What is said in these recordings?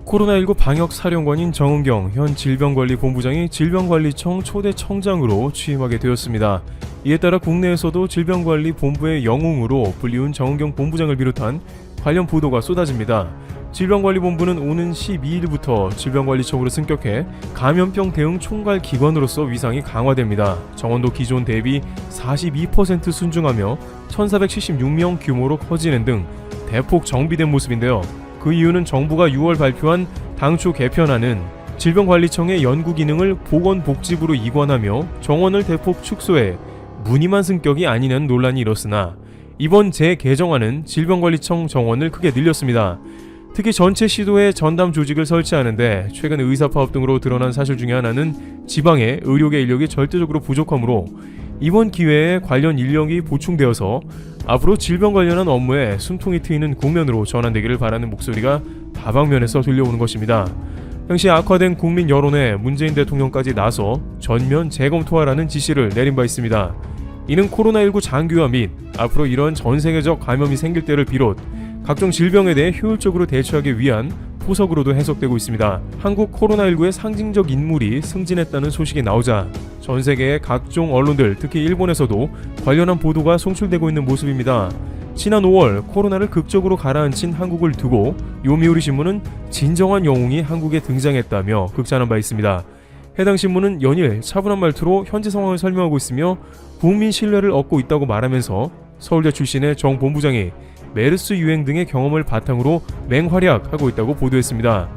코로나19 방역사령관인 정은경 현 질병관리본부장이 질병관리청 초대 청장으로 취임하게 되었습니다. 이에 따라 국내에서도 질병관리본부의 영웅으로 불리운 정은경 본부장을 비롯한 관련 보도가 쏟아집니다. 질병관리본부는 오는 12일부터 질병관리청으로 승격해 감염병 대응 총괄 기관으로서 위상이 강화됩니다. 정원도 기존 대비 42% 순증하며 1476명 규모로 커지는 등 대폭 정비된 모습인데요. 그 이유는 정부가 6월 발표한 당초 개편안은 질병관리청의 연구 기능을 보건복지부로 이관하며 정원을 대폭 축소해 무늬만 승격이 아니냐는 논란이 일었으나 이번 재개정안은 질병관리청 정원을 크게 늘렸습니다. 특히 전체 시도에 전담 조직을 설치하는데 최근 의사파업 등으로 드러난 사실 중에 하나는 지방의 의료계 인력이 절대적으로 부족하므로 이번 기회에 관련 인력이 보충되어서 앞으로 질병 관련한 업무에 숨통이 트이는 국면으로 전환되기를 바라는 목소리가 다방면에서 들려오는 것입니다. 당시 악화된 국민 여론에 문재인 대통령까지 나서 전면 재검토하라는 지시를 내린 바 있습니다. 이는 코로나19 장기화 및 앞으로 이런 전 세계적 감염이 생길 때를 비롯 각종 질병에 대해 효율적으로 대처하기 위한 포석으로도 해석되고 있습니다. 한국 코로나19의 상징적 인물이 승진했다는 소식이 나오자 전 세계의 각종 언론들, 특히 일본에서도 관련한 보도가 송출되고 있는 모습입니다. 지난 5월 코로나를 극적으로 가라앉힌 한국을 두고 요미우리 신문은 진정한 영웅이 한국에 등장했다며 극찬한 바 있습니다. 해당 신문은 연일 차분한 말투로 현재 상황을 설명하고 있으며 국민 신뢰를 얻고 있다고 말하면서 서울대 출신의 정 본부장이 메르스 유행 등의 경험을 바탕으로 맹활약하고 있다고 보도했습니다.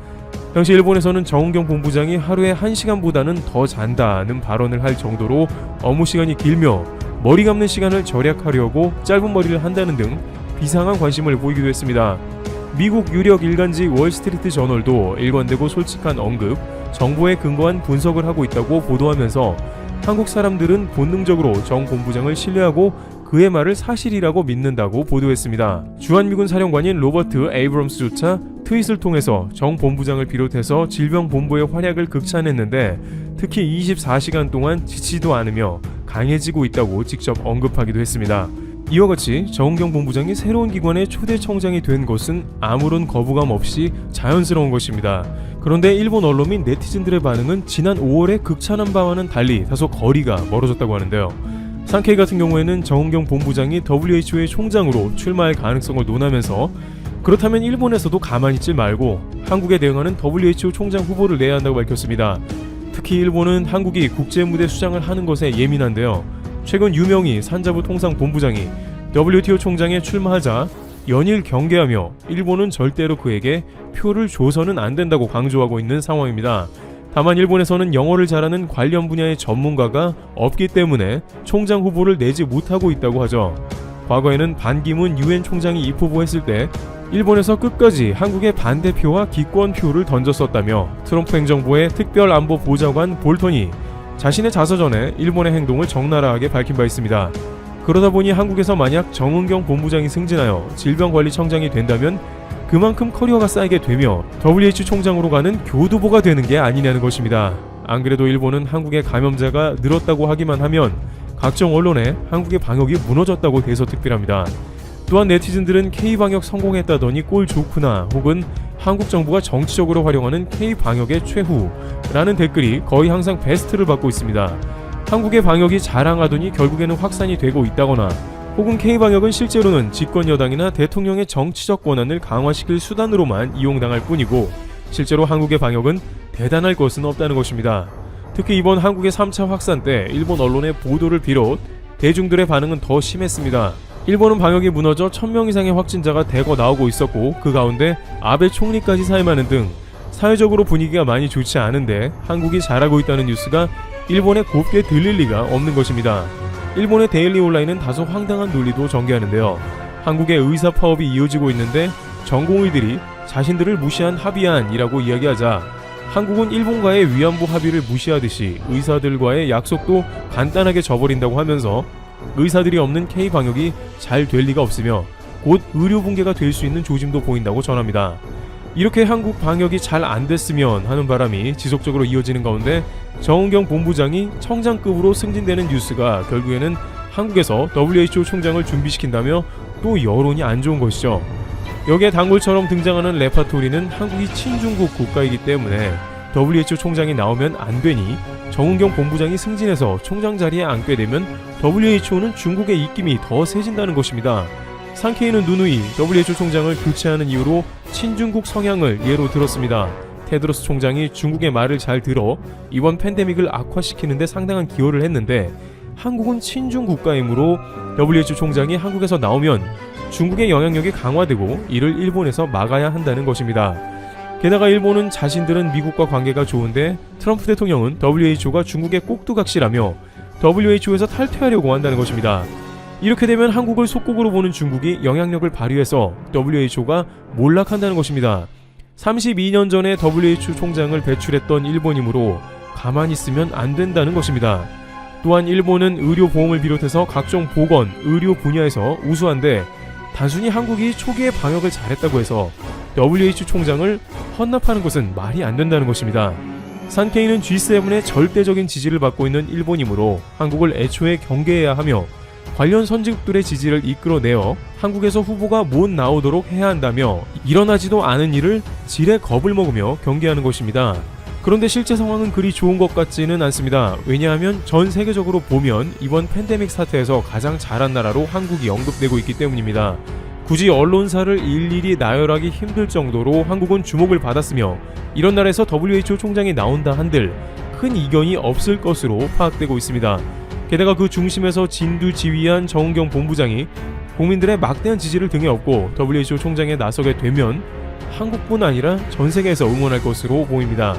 당시 일본에서는 정은경 본부장이 하루에 1시간보다는 더 잔다는 발언을 할 정도로 업무 시간이 길며 머리 감는 시간을 절약하려고 짧은 머리를 한다는 등 비상한 관심을 보이기도 했습니다. 미국 유력 일간지 월스트리트 저널도 일관되고 솔직한 언급, 정보에 근거한 분석을 하고 있다고 보도하면서 한국 사람들은 본능적으로 정 본부장을 신뢰하고 그의 말을 사실이라고 믿는다고 보도했습니다. 주한미군 사령관인 로버트 에이브럼스조차 트윗을 통해서 정 본부장을 비롯해서 질병본부의 활약을 극찬했는데 특히 24시간 동안 지치지도 않으며 강해지고 있다고 직접 언급하기도 했습니다. 이와 같이 정은경 본부장이 새로운 기관의 초대 청장이 된 것은 아무런 거부감 없이 자연스러운 것입니다. 그런데 일본 언론 및 네티즌들의 반응은 지난 5월에 극찬한 바와는 달리 다소 거리가 멀어졌다고 하는데요. 산케이 같은 경우에는 정은경 본부장이 WHO의 총장으로 출마할 가능성을 논하면서 그렇다면 일본에서도 가만히 있지 말고 한국에 대응하는 WHO 총장 후보를 내야 한다고 밝혔습니다. 특히 일본은 한국이 국제무대 수장을 하는 것에 예민한데요. 최근 유명희 산자부 통상본부장이 WTO 총장에 출마하자 연일 경계하며 일본은 절대로 그에게 표를 줘서는 안 된다고 강조하고 있는 상황입니다. 다만 일본에서는 영어를 잘하는 관련 분야의 전문가가 없기 때문에 총장 후보를 내지 못하고 있다고 하죠. 과거에는 반기문 유엔 총장이 입후보했을 때 일본에서 끝까지 한국의 반대표와 기권표를 던졌었다며 트럼프 행정부의 특별안보보좌관 볼턴이 자신의 자서전에 일본의 행동을 적나라하게 밝힌 바 있습니다. 그러다 보니 한국에서 만약 정은경 본부장이 승진하여 질병관리청장이 된다면 그만큼 커리어가 쌓이게 되며 WHO 총장으로 가는 교두보가 되는 게 아니냐는 것입니다. 안 그래도 일본은 한국의 감염자가 늘었다고 하기만 하면 각종 언론에 한국의 방역이 무너졌다고 대서특필합니다. 또한 네티즌들은 K방역 성공했다더니 꼴 좋구나 혹은 한국 정부가 정치적으로 활용하는 K방역의 최후라는 댓글이 거의 항상 베스트를 받고 있습니다. 한국의 방역이 자랑하더니 결국에는 확산이 되고 있다거나 혹은 K방역은 실제로는 집권여당이나 대통령의 정치적 권한을 강화시킬 수단으로만 이용당할 뿐이고 실제로 한국의 방역은 대단할 것은 없다는 것입니다. 특히 이번 한국의 3차 확산 때 일본 언론의 보도를 비롯 대중들의 반응은 더 심했습니다. 일본은 방역이 무너져 1000명 이상의 확진자가 대거 나오고 있었고 그 가운데 아베 총리까지 사임하는 등 사회적으로 분위기가 많이 좋지 않은데 한국이 잘하고 있다는 뉴스가 일본에 곱게 들릴 리가 없는 것입니다. 일본의 데일리 온라인은 다소 황당한 논리도 전개하는데요. 한국의 의사 파업이 이어지고 있는데 전공의들이 자신들을 무시한 합의안이라고 이야기하자 한국은 일본과의 위안부 합의를 무시하듯이 의사들과의 약속도 간단하게 저버린다고 하면서 의사들이 없는 K방역이 잘 될 리가 없으며 곧 의료 붕괴가 될 수 있는 조짐도 보인다고 전합니다. 이렇게 한국 방역이 잘 안 됐으면 하는 바람이 지속적으로 이어지는 가운데 정은경 본부장이 청장급으로 승진되는 뉴스가 결국에는 한국에서 WHO 총장을 준비시킨다며 또 여론이 안 좋은 것이죠. 여기에 단골처럼 등장하는 레파토리는 한국이 친중국 국가이기 때문에 WHO 총장이 나오면 안 되니 정은경 본부장이 승진해서 총장 자리에 앉게 되면 WHO는 중국의 입김이 더 세진다는 것입니다. 상케이는 누누이 WHO 총장을 교체하는 이유로 친중국 성향을 예로 들었습니다. 테드로스 총장이 중국의 말을 잘 들어 이번 팬데믹을 악화시키는 데 상당한 기여를 했는데 한국은 친중 국가이므로 WHO 총장이 한국에서 나오면 중국의 영향력이 강화되고 이를 일본에서 막아야 한다는 것입니다. 게다가 일본은 자신들은 미국과 관계가 좋은데 트럼프 대통령은 WHO가 중국의 꼭두각시라며 WHO에서 탈퇴하려고 한다는 것입니다. 이렇게 되면 한국을 속국으로 보는 중국이 영향력을 발휘해서 WHO가 몰락한다는 것입니다. 32년 전에 WHO 총장을 배출했던 일본이므로 가만히 있으면 안 된다는 것입니다. 또한 일본은 의료보험을 비롯해서 각종 보건, 의료 분야에서 우수한데 단순히 한국이 초기에 방역을 잘했다고 해서 WHO 총장을 헌납하는 것은 말이 안 된다는 것입니다. 산케이는 G7의 절대적인 지지를 받고 있는 일본이므로 한국을 애초에 경계해야 하며 관련 선진국들의 지지를 이끌어내어 한국에서 후보가 못 나오도록 해야 한다며 일어나지도 않은 일을 지레 겁을 먹으며 경계하는 것입니다. 그런데 실제 상황은 그리 좋은 것 같지는 않습니다. 왜냐하면 전 세계적으로 보면 이번 팬데믹 사태에서 가장 잘한 나라로 한국이 언급되고 있기 때문입니다. 굳이 언론사를 일일이 나열하기 힘들 정도로 한국은 주목을 받았으며 이런 나라에서 WHO 총장이 나온다 한들 큰 이견이 없을 것으로 파악되고 있습니다. 게다가 그 중심에서 진두지휘한 정은경 본부장이 국민들의 막대한 지지를 등에 업고 WHO 총장에 나서게 되면 한국뿐 아니라 전 세계에서 응원할 것으로 보입니다.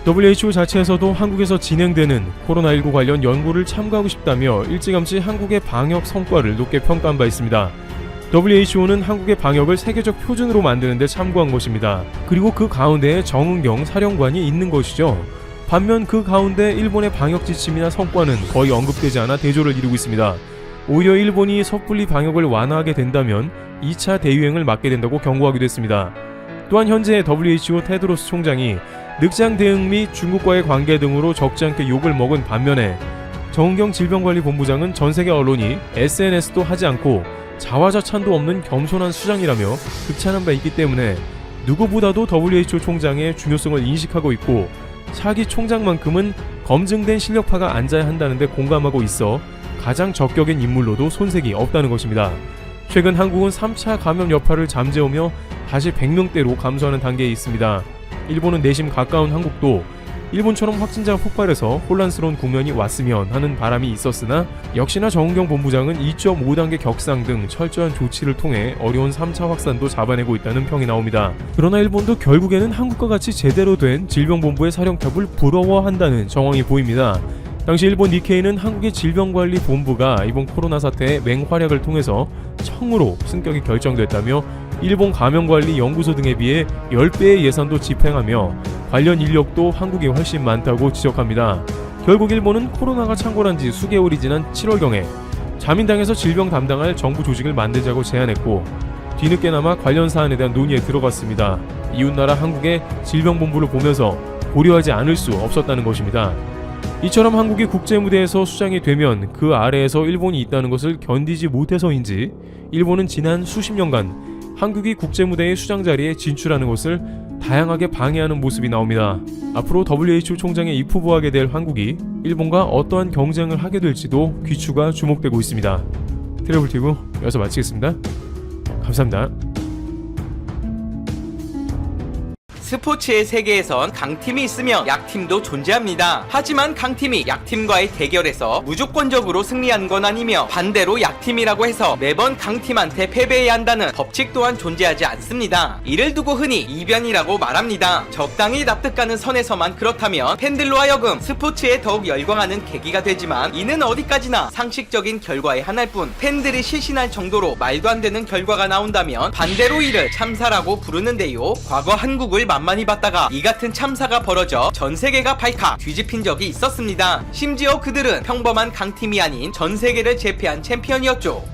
WHO 자체에서도 한국에서 진행되는 코로나19 관련 연구를 참가하고 싶다며 일찌감치 한국의 방역 성과를 높게 평가한 바 있습니다. WHO는 한국의 방역을 세계적 표준으로 만드는 데 참고한 것입니다. 그리고 그 가운데에 정은경 사령관이 있는 것이죠. 반면 그 가운데 일본의 방역 지침이나 성과는 거의 언급되지 않아 대조를 이루고 있습니다. 오히려 일본이 섣불리 방역을 완화하게 된다면 2차 대유행을 맞게 된다고 경고하기도 했습니다. 또한 현재 WHO 테드로스 총장이 늑장 대응 및 중국과의 관계 등으로 적지 않게 욕을 먹은 반면에 정은경 질병관리본부장은 전세계 언론이 SNS도 하지 않고 자화자찬도 없는 겸손한 수장이라며 극찬한 바 있기 때문에 누구보다도 WHO 총장의 중요성을 인식하고 있고 차기 총장만큼은 검증된 실력파가 앉아야 한다는데 공감하고 있어 가장 적격인 인물로도 손색이 없다는 것입니다. 최근 한국은 3차 감염 여파를 잠재우며 다시 100명대로 감소하는 단계에 있습니다. 일본은 내심 가까운 한국도 일본처럼 확진자가 폭발해서 혼란스러운 국면이 왔으면 하는 바람이 있었으나 역시나 정은경 본부장은 2.5단계 격상 등 철저한 조치를 통해 어려운 3차 확산도 잡아내고 있다는 평이 나옵니다. 그러나 일본도 결국에는 한국과 같이 제대로 된 질병본부의 사령탑을 부러워한다는 정황이 보입니다. 당시 일본 니케이는 한국의 질병관리본부가 이번 코로나 사태의 맹활약을 통해서 청으로 승격이 결정됐다며 일본 감염관리연구소 등에 비해 10배의 예산도 집행하며 관련 인력도 한국이 훨씬 많다고 지적합니다. 결국 일본은 코로나가 창궐한 지 수개월이 지난 7월경에 자민당에서 질병 담당할 정부 조직을 만들자고 제안했고 뒤늦게나마 관련 사안에 대한 논의에 들어갔습니다. 이웃나라 한국의 질병본부를 보면서 고려하지 않을 수 없었다는 것입니다. 이처럼 한국이 국제무대에서 수장이 되면 그 아래에서 일본이 있다는 것을 견디지 못해서인지 일본은 지난 수십 년간 한국이 국제무대의 수장 자리에 진출하는 것을 다양하게 방해하는 모습이 나옵니다. 앞으로 WHO 총장에 입후보하게 될 한국이 일본과 어떠한 경쟁을 하게 될지도 귀추가 주목되고 있습니다. 트래블티브 여기서 마치겠습니다. 감사합니다. 스포츠의 세계에선 강팀이 있으면 약팀도 존재합니다. 하지만 강팀이 약팀과의 대결에서 무조건적으로 승리한 건 아니며 반대로 약팀이라고 해서 매번 강팀한테 패배해야 한다는 법칙 또한 존재하지 않습니다. 이를 두고 흔히 이변이라고 말합니다. 적당히 납득가는 선에서만 그렇다면 팬들로 하여금 스포츠에 더욱 열광하는 계기가 되지만 이는 어디까지나 상식적인 결과의 하나일 뿐 팬들이 실신할 정도로 말도 안 되는 결과가 나온다면 반대로 이를 참사라고 부르는데요. 과거 한국을 만만히 봤다가 이 같은 참사가 벌어져 전 세계가 발칵 뒤집힌 적이 있었습니다. 심지어 그들은 평범한 강팀이 아닌 전 세계를 제패한 챔피언이었죠.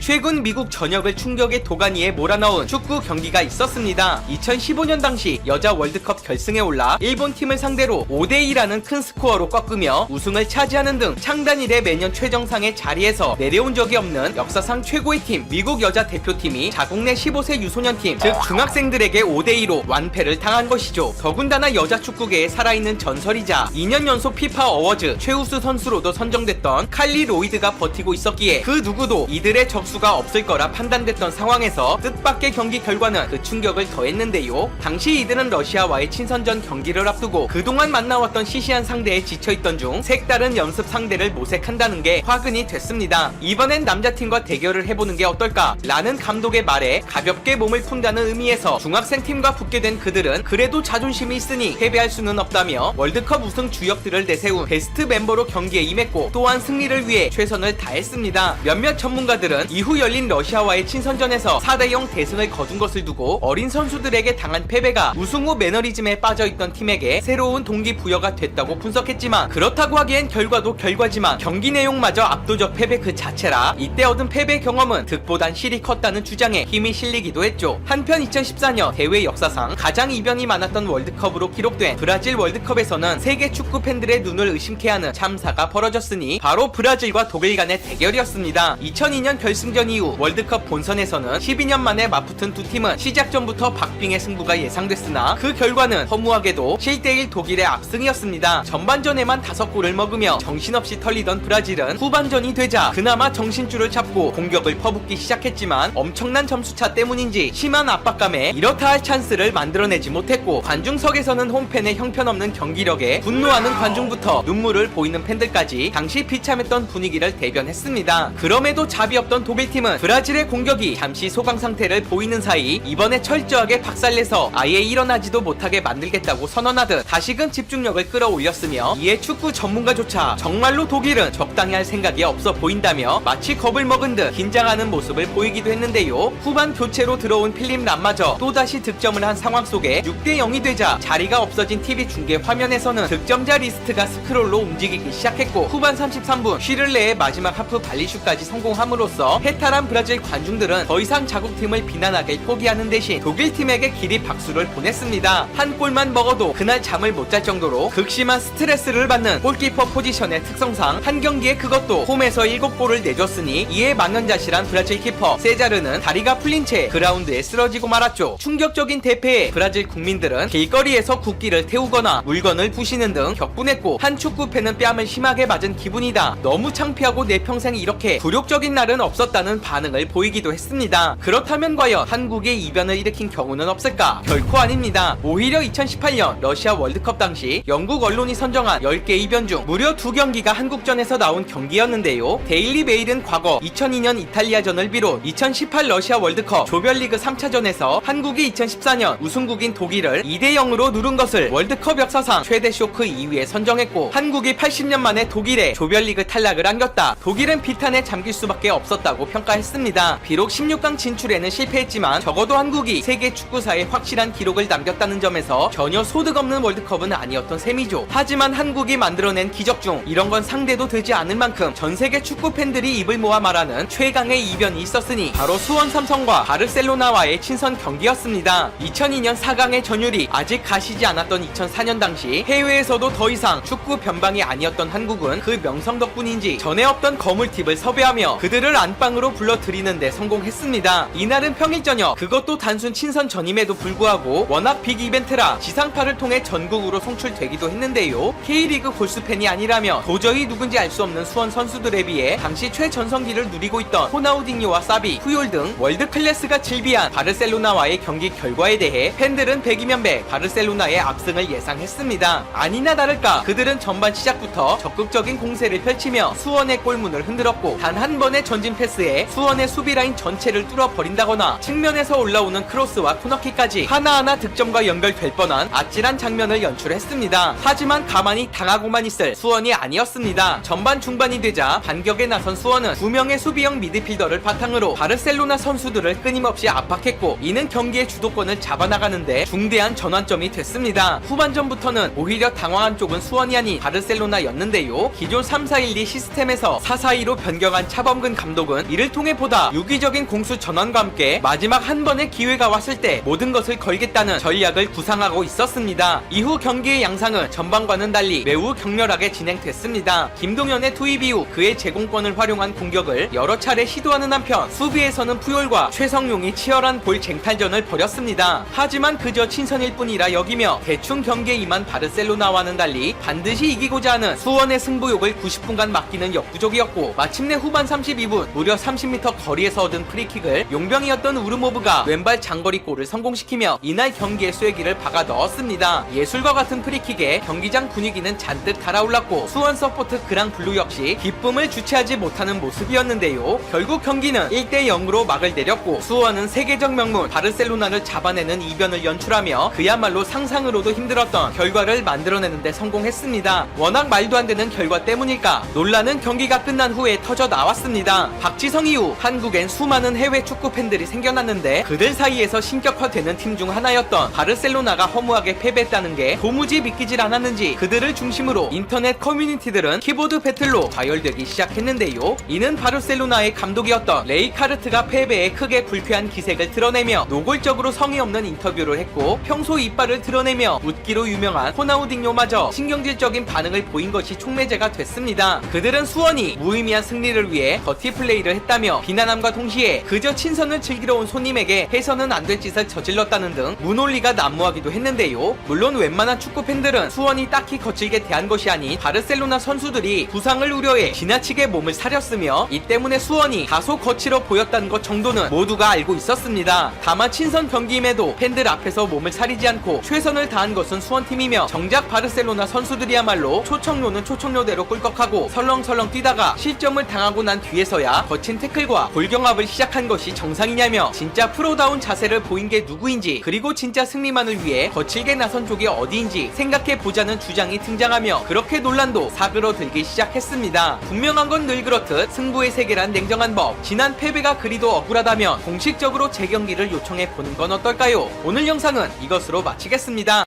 최근 미국 전역을 충격의 도가니에 몰아넣은 축구 경기가 있었습니다. 2015년 당시 여자 월드컵 결승에 올라 일본 팀을 상대로 5대2라는 큰 스코어로 꺾으며 우승을 차지하는 등 창단 이래 매년 최정상의 자리에서 내려온 적이 없는 역사상 최고의 팀 미국 여자 대표팀이 자국 내 15세 유소년팀 즉 중학생들에게 5대2로 완패를 당한 것이죠. 더군다나 여자 축구계의 살아있는 전설이자 2년 연속 피파 어워즈 최우수 선수로도 선정됐던 칼리 로이드가 버티고 있었기에 그 누구도 이들의 적수가 없을 거라 판단됐던 상황에서 뜻밖의 경기 결과는 그 충격을 더했는데요. 당시 이들은 러시아와의 친선전 경기를 앞두고 그동안 만나왔던 시시한 상대에 지쳐있던 중 색다른 연습 상대를 모색한다는 게 화근이 됐습니다. 이번엔 남자팀과 대결을 해보는 게 어떨까? 라는 감독의 말에 가볍게 몸을 푼다는 의미에서 중학생팀과 붙게 된 그들은 그래도 자존심이 있으니 패배할 수는 없다며 월드컵 우승 주역들을 내세운 베스트 멤버로 경기에 임했고 또한 승리를 위해 최선을 다했습니다. 몇몇 전문가들은 이후 열린 러시아와의 친선전에서 4대0 대승을 거둔 것을 두고 어린 선수들에게 당한 패배가 우승 후 매너리즘에 빠져있던 팀에게 새로운 동기부여가 됐다고 분석했지만 그렇다고 하기엔 결과도 결과지만 경기 내용마저 압도적 패배 그 자체라 이때 얻은 패배 경험은 득보단 실이 컸다는 주장에 힘이 실리기도 했죠. 한편 2014년 대회 역사상 가장 이변이 많았던 월드컵으로 기록된 브라질 월드컵에서는 세계 축구 팬들의 눈을 의심케 하는 참사가 벌어졌으니 바로 브라질과 독일 간의 대결이었습니다. 2002년 결승전 이후 월드컵 본선에서는 12년 만에 맞붙은 두 팀은 시작 전부터 박빙의 승부가 예상됐으나 그 결과는 허무하게도 7대1 독일의 압승이었습니다. 전반전에만 5골을 먹으며 정신없이 털리던 브라질은 후반전이 되자 그나마 정신줄을 잡고 공격을 퍼붓기 시작했지만 엄청난 점수차 때문인지 심한 압박감에 이렇다 할 찬스를 만들어내지 못했고 관중석에서는 홈팬의 형편없는 경기력에 분노하는 관중부터 눈물을 보이는 팬들까지 당시 비참했던 분위기를 대변했습니다. 그럼에도 잡이 없던 독일팀은 브라질의 공격이 잠시 소강 상태를 보이는 사이 이번에 철저하게 박살내서 아예 일어나지도 못하게 만들겠다고 선언하듯 다시금 집중력을 끌어올렸으며 이에 축구 전문가조차 정말로 독일은 적당히 할 생각이 없어 보인다며 마치 겁을 먹은 듯 긴장하는 모습을 보이기도 했는데요. 후반 교체로 들어온 필립 람마저 또다시 득점을 한 상황 속에 6대0이 되자 자리가 없어진 TV 중계 화면에서는 득점자 리스트가 스크롤로 움직이기 시작했고 후반 33분 쉬를레의 마지막 하프 발리슛까지 성공함으로써 해탈한 브라질 관중들은 더 이상 자국팀을 비난하길 포기하는 대신 독일팀에게 기립 박수를 보냈습니다. 한 골만 먹어도 그날 잠을 못 잘 정도로 극심한 스트레스를 받는 골키퍼 포지션의 특성상 한 경기에 그것도 홈에서 7골을 내줬으니 이에 망연자실한 브라질 키퍼 세자르는 다리가 풀린 채 그라운드에 쓰러지고 말았죠. 충격적인 대패에 브라질 국민들은 길거리에서 국기를 태우거나 물건을 부시는 등 격분했고 한 축구팬은 뺨을 심하게 맞은 기분이다. 너무 창피하고 내 평생 이렇게 굴욕적인 날은 없었다는 반응을 보이기도 했습니다. 그렇다면 과연 한국의 이변을 일으킨 경우는 없을까? 결코 아닙니다. 오히려 2018년 러시아 월드컵 당시 영국 언론이 선정한 10개 이변 중 무려 2경기가 한국전에서 나온 경기였는데요. 데일리 메일은 과거 2002년 이탈리아전을 비롯 2018 러시아 월드컵 조별리그 3차전에서 한국이 2014년 우승국인 독일을 2대0으로 누른 것을 월드컵 역사상 최대 쇼크 2위에 선정했고 한국이 80년 만에 독일의 조별리그 탈락을 안겼다. 독일은 비탄에 잠길 수밖에 없었다고 평가했습니다. 비록 16강 진출에는 실패했지만 적어도 한국이 세계 축구사에 확실한 기록을 남겼다는 점에서 전혀 소득 없는 월드컵은 아니었던 셈이죠. 하지만 한국이 만들어낸 기적 중 이런 건 상대도 되지 않을 만큼 전 세계 축구 팬들이 입을 모아 말하는 최강의 이변이 있었으니 바로 수원 삼성과 바르셀로나와의 친선 경기였습니다. 2002년 4강의 전율이 아직 가시지 않았던 2004년 당시 해외에서도 더 이상 축구 변방이 아니었던 한국은 그 명성 덕분인지 전에 없던 거물팁을 섭외하며 그들을 안방으로 불러들이는 데 성공했습니다. 이날은 평일 저녁 그것도 단순 친선전임에도 불구하고 워낙 빅 이벤트라 지상파를 통해 전국으로 송출되기도 했는데요. K리그 골수팬이 아니라면 도저히 누군지 알 수 없는 수원 선수들에 비해 당시 최전성기를 누리고 있던 호나우딩요와 사비, 푸올 등 월드 클래스가 질비한 바르셀로나와의 경기 결과에 대해 팬들은 100이면 100 바르셀로나의 압승을 예상했습니다. 아니나 다를까 그들은 전반 시작부터 적극적인 공세를 펼치며 수원의 골문을 흔들었고 단 한 번의 전진 패스에 수원의 수비라인 전체를 뚫어버린다거나 측면에서 올라오는 크로스와 코너킥까지 하나하나 득점과 연결될 뻔한 아찔한 장면을 연출했습니다. 하지만 가만히 당하고만 있을 수원이 아니었습니다. 전반 중반이 되자 반격에 나선 수원은 2명의 수비형 미드필더를 바탕으로 바르셀로나 선수들을 끊임없이 압박했고 이는 경기의 주도권을 잡아나가는데 중대한 전환점이 됐습니다. 후반전부터는 오히려 당황한 쪽은 수원이 아닌 바르셀로나였는데요. 기존 3-4-1-2 시스템에서 4-4-2로 변경한 차범근 감독은 이를 통해 보다 유기적인 공수 전환과 함께 마지막 한 번의 기회가 왔을 때 모든 것을 걸겠다는 전략을 구상하고 있었습니다. 이후 경기의 양상은 전반과는 달리 매우 격렬하게 진행됐습니다. 김동현의 투입 이후 그의 제공권을 활용한 공격을 여러 차례 시도하는 한편 수비에서는 푸열과 최성용이 치열한 볼 쟁탈전을 벌였습니다. 하지만 그저 친선일 뿐이라 여기며 대충 경기에 임한 바르셀로나와는 달리 반드시 이기고자 하는 수원의 승부욕을 90분간 맡기는 역부족이었고 마침내 후반 32분 무려 30m 거리에서 얻은 프리킥을 용병이었던 우르모브가 왼발 장거리 골을 성공시키며 이날 경기의 쐐기를 박아 넣었습니다. 예술과 같은 프리킥에 경기장 분위기는 잔뜩 달아올랐고 수원 서포트 그랑블루 역시 기쁨을 주체하지 못하는 모습이었는데요. 결국 경기는 1대0으로 막을 내렸고 수원은 세계적 명문 바르셀로나를 잡아내는 이변을 연출하며 그야말로 상상으로도 힘들었던 결과를 만들어내는데 성공했습니다. 워낙 말도 안 되는 결과 때문일까 논란은 경기가 끝난 후에 터져 나왔습니다. 박지성 이후 한국엔 수많은 해외 축구 팬들이 생겨났는데 그들 사이에서 신격화되는 팀 중 하나였던 바르셀로나가 허무하게 패배했다는 게 도무지 믿기질 않았는지 그들을 중심으로 인터넷 커뮤니티들은 키보드 배틀로 과열되기 시작했는데요. 이는 바르셀로나의 감독이었던 레이카르트가 패배에 크게 불쾌한 기색을 드러내며 노골적으로 성의 없는 인터뷰를 했고 평소 이빨을 드러내며 웃기로 유명한 호나우딩요마저 신경질적인 반응을 보인 것이 촉매제가 됐습니다. 그들은 수원이 무의미한 승리를 위해 더티 플레이를 했다며 비난함과 동시에 그저 친선을 즐기러 온 손님에게 해서는 안 될 짓을 저질렀다는 등 무논리가 난무하기도 했는데요. 물론 웬만한 축구 팬들은 수원이 딱히 거칠게 대한 것이 아닌 바르셀로나 선수들이 부상을 우려해 지나치게 몸을 사렸으며 이 때문에 수원이 다소 거칠어 보였다는 것 정도는 모두가 알고 있었습니다. 다만 친선 경기임에도 팬들 앞에서 몸을 사리지 않고 최선을 다한 것은 수원팀이며 정작 바르셀로나 선수들이야말로 초청료는 초청료대로 꿀꺽하고 설렁설렁 뛰다가 실점을 당하고 난 뒤에서야 거친 태클과 골경합을 시작한 것이 정상이냐며 진짜 프로다운 자세를 보인 게 누구인지 그리고 진짜 승리만을 위해 거칠게 나선 쪽이 어디인지 생각해보자는 주장이 등장하며 그렇게 논란도 사그러들기 시작했습니다. 분명한 건 늘 그렇듯 승부의 세계란 냉정한 법, 지난 패배가 그리도 억울하다면 공식적으로 재경기를 요청해보는 건 어떨까요? 오늘 영상은 이것으로 마치겠습니다.